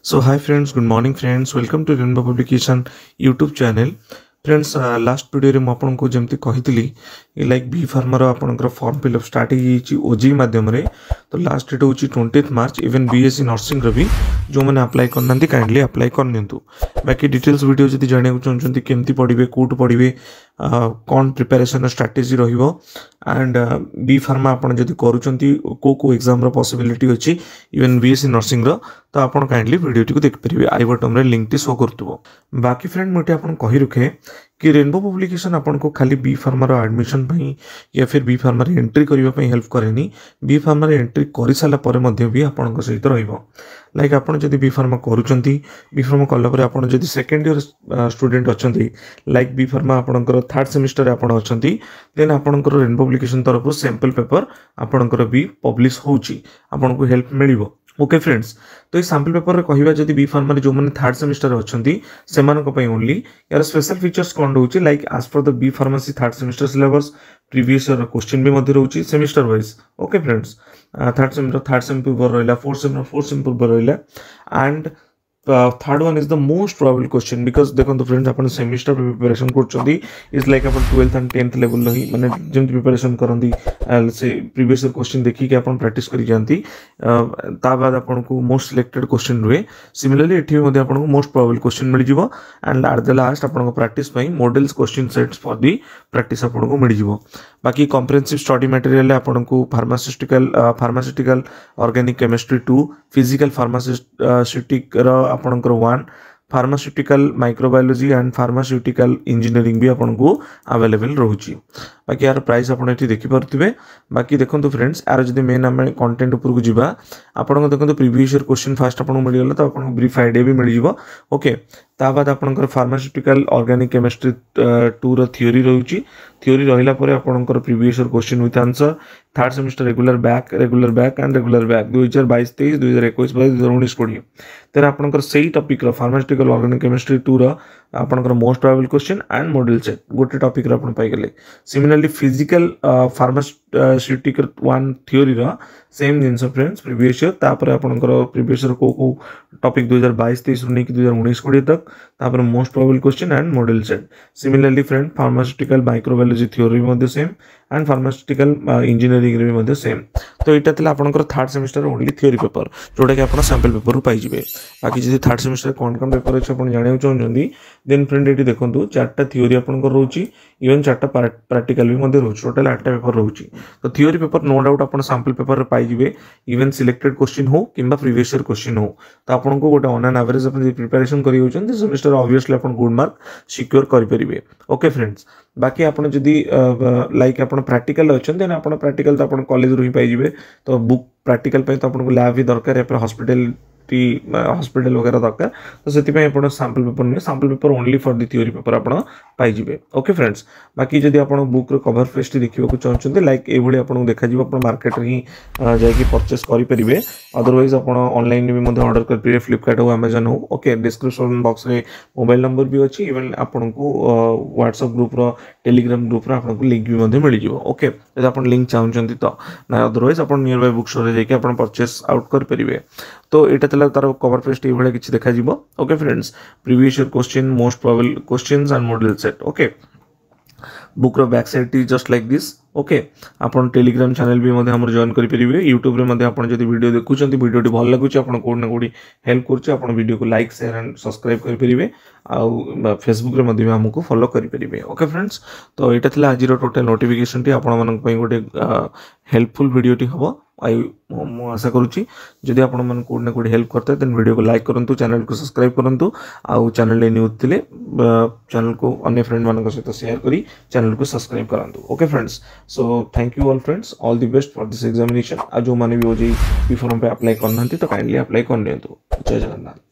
So hi friends, good morning friends. Welcome to Rainbow Publication YouTube channel. Friends last video में आपको जमती कही like B farmer आपंकर form fill up start हो OJEE मध्यम तो लास्ट डेट हूँ 20 मार्च इवन बीएससी नर्सिंग भी जो मैंने अप्लाई करना काइंडली अप्लाई करनी बाकी डिटेल्स वीडियो जब जाना चाहते केमती पढ़े कौट पढ़े कौन preparation strategy and B pharma आपड़ जब करो एग्जाम पॉसिबिलिटी अच्छी इवन बीएससी नर्सिंग तो आप काइंडली वीडियो टी देखिपारे आई बटन में लिंक टी शो कर बाकी फ्रेंड मुझे आपको कही रखे कि रेनबो पब्लिकेशन आपन को खाली बी फार्मर एडमिशन या फिर बी फार्मर एंट्री करने हेल्प करेनी बी फार्मर एंट्री कर सारापर भी आपण सहित लाइक आपड़ जब बी फार्मा करुँच बी फार्मा कलापर आपड़ जब सेकेंड ईयर स्टूडेंट अच्छा लाइक बी फार्मा आपंकर थर्ड सेमिस्टर आपड़ अच्छा देन आपंकर रेनबो पब्लिकेशन तरफ सैंपल पेपर आपंकर भी पब्लिश होपन को हेल्प मिल ओके फ्रेंड्स तो ये सैंपल पेपर रे कहवा जदि बी फार्मा जो मैंने थर्ड सेमिस्टर अच्छी से ओनली यार स्पेशल फीचर्स कौन रोचे लाइक आज पर the B pharmacy third semester syllabus previous year question भी रोचे semester wise okay friends third sem paper रहा फोर्थ सेम पेपर रहा and third one is the most probable question because देखो friends अपन सेमिस्टर प्रिपरेशन कर is like अपन 12th and 10th level ही माने जम प्रिपरेशन करती से प्रीवियस क्वेश्चन देखिए आप प्रैक्टिस कर जाती बाद आपन को मोस्ट सिलेक्टेड क्वेश्चन रुए सिमिलरली एठी मध्ये आपन को मोस्ट प्रोबेबल क्वेश्चन मिल जिवो एंड एट द लास्ट आपन को प्रैक्टिस पई models question sets for the practice आपन को मिल जिवो बाकी कॉम्प्रिहेंसिव स्टडी मटेरियल आपन को pharmaceutical organic chemistry 2 physical pharmaceutic आपणकर 1 pharmaceutical microbiology and pharmaceutical engineering भी आपन को अवेलेबल रोची बाकी यार प्राइस आप देखिपे बाकी देखो फ्रेंड्स यार जब मेन आम कंटेंट उपरको जावा आपको देखो प्रीवियस ईयर क्वेश्चन फास्ट आपको मिलगला तो आपको ब्रीफ आइडिया भी मिल जाव ओके ताबाद आपंकर फार्मास्यूटिकल ऑर्गेनिक केमिस्ट्री 2 रो थ्योरी रोची थ्योरी रहिला परे आपंकर previous year question with answer third semester regular back and regular back 2022-23 2021 2019 20 तेरे आपंकर सही टॉपिक रो फार्मास्यूटिकल ऑर्गेनिक केमिस्ट्री 2 रो आपंकर most probable question and model set गोटे टॉपिक रो आपण पाई गेले सिमिलरली फिजिकल फार्मास्यूटिकल 1 थ्योरी रो सेम जिनस फ्रेंड्स प्रीवियस ईयर तापर आपनकर previous year को टॉपिक 2022-23 रो नेकी 2019-20 तक तापर most probable question and model set similarly friend pharmaceutical microbiology theory मध्ये सेम एंड फार्मास्यूटिकल इंजीनियरिंग रे मध्ये सेम तो एटा तला आपनकर third semester only theory paper जोटा कि आपण सैंपल पेपर पाई जिवे बाकी जदि थर्ड सेमिस्टर कोन पेपर अछि आपण जानियो चाहछन्ती देन फ्रेंड एटी देखंतु चारटा थ्योरी आपनकर रोची इवन चारटा प्रैक्टिकल भी मध्ये रोची टोटल 8टा पेपर रोची तो थ्योरी पेपर नो डाउट आपण सैंपल पेपर रे पाई जिवे इवन सिलेक्टेड क्वेश्चन हो किंबा प्रीवियस ईयर क्वेश्चन हो तो आपन को गोटे on an average upon preparation करि होचन सेमिस्टर ऑब्वियसली अपन गुड मार्क सिक्योर करि परिबे ओके फ्रेंड्स बाकी आपन जदि लाइक आपन प्रैक्टिकल अच्छन देन आपन प्रैक्टिकल तो आपन कॉलेज रो ही पाई जिवे तो बुक प्रैक्टिकल पे तो आपन को लैब भी दरकार है हॉस्पिटल वगैरह दरकार तो से सैंपल पेपर नहीं sample paper only for the theory paper आप पाइबे ओके फ्रेंड्स बाकी जब आप बुक कवर पेज टी देखा चाहते लाइक ये आपको देखा मार्केट ही जाकि परचेस करेंगे अदरवाइज आप ऑनलाइन भी ऑर्डर करेंगे फ्लिपकार्ट हो अमेजन हो ओके डिस्क्रिप्शन बॉक्स में मोबाइल नंबर भी अच्छी इवन आपको व्हाट्सएप ग्रुप टेलीग्राम ग्रुप आपको लिंक भी मिल जाए ओके जब आप लिंक चाहते तो ना अदरवाइज आप नियर बाय बुक स्टोर जाकि परचेस आउट करेंगे तो यहाँ तार कवर पेज ये किसी देखा okay friends previous year question most probable questions and model set okay book row back side is just like this okay आपन टेलीग्राम चैनल भी हम जॉइन करेंगे यूट्यूब रे आप वीडियो देखुं वीडियो भल लगुच कौटना कौटी हेल्प कर वीडियो को लाइक शेयर एंड सब्सक्राइब करेंगे आउ फेसबुक रे भी हमको फॉलो करेंगे ओके फ्रेंड्स तो यहाँ आज टोटल नोटिफिकेशन टी आपण गोटे हेल्पफुल वीडियो टी हम मु आशा करुच्ची जदि आपण कौटना कौटी हेल्प करते देन वीडियो को लाइक करूँ चैनल को सब्सक्राइब करूँ आउ चैनल न्यूज थे चैनल को अन्य फ्रेंड मान सहित शेयर करी चैनल को सब्सक्राइब करूँ okay friends so thank you all friends all the best for this examination आज जो मैंने भी ओजेई फॉर्म पे अप्लाई करना तो काइंडली अप्लाई कर जय जगन्नाथ।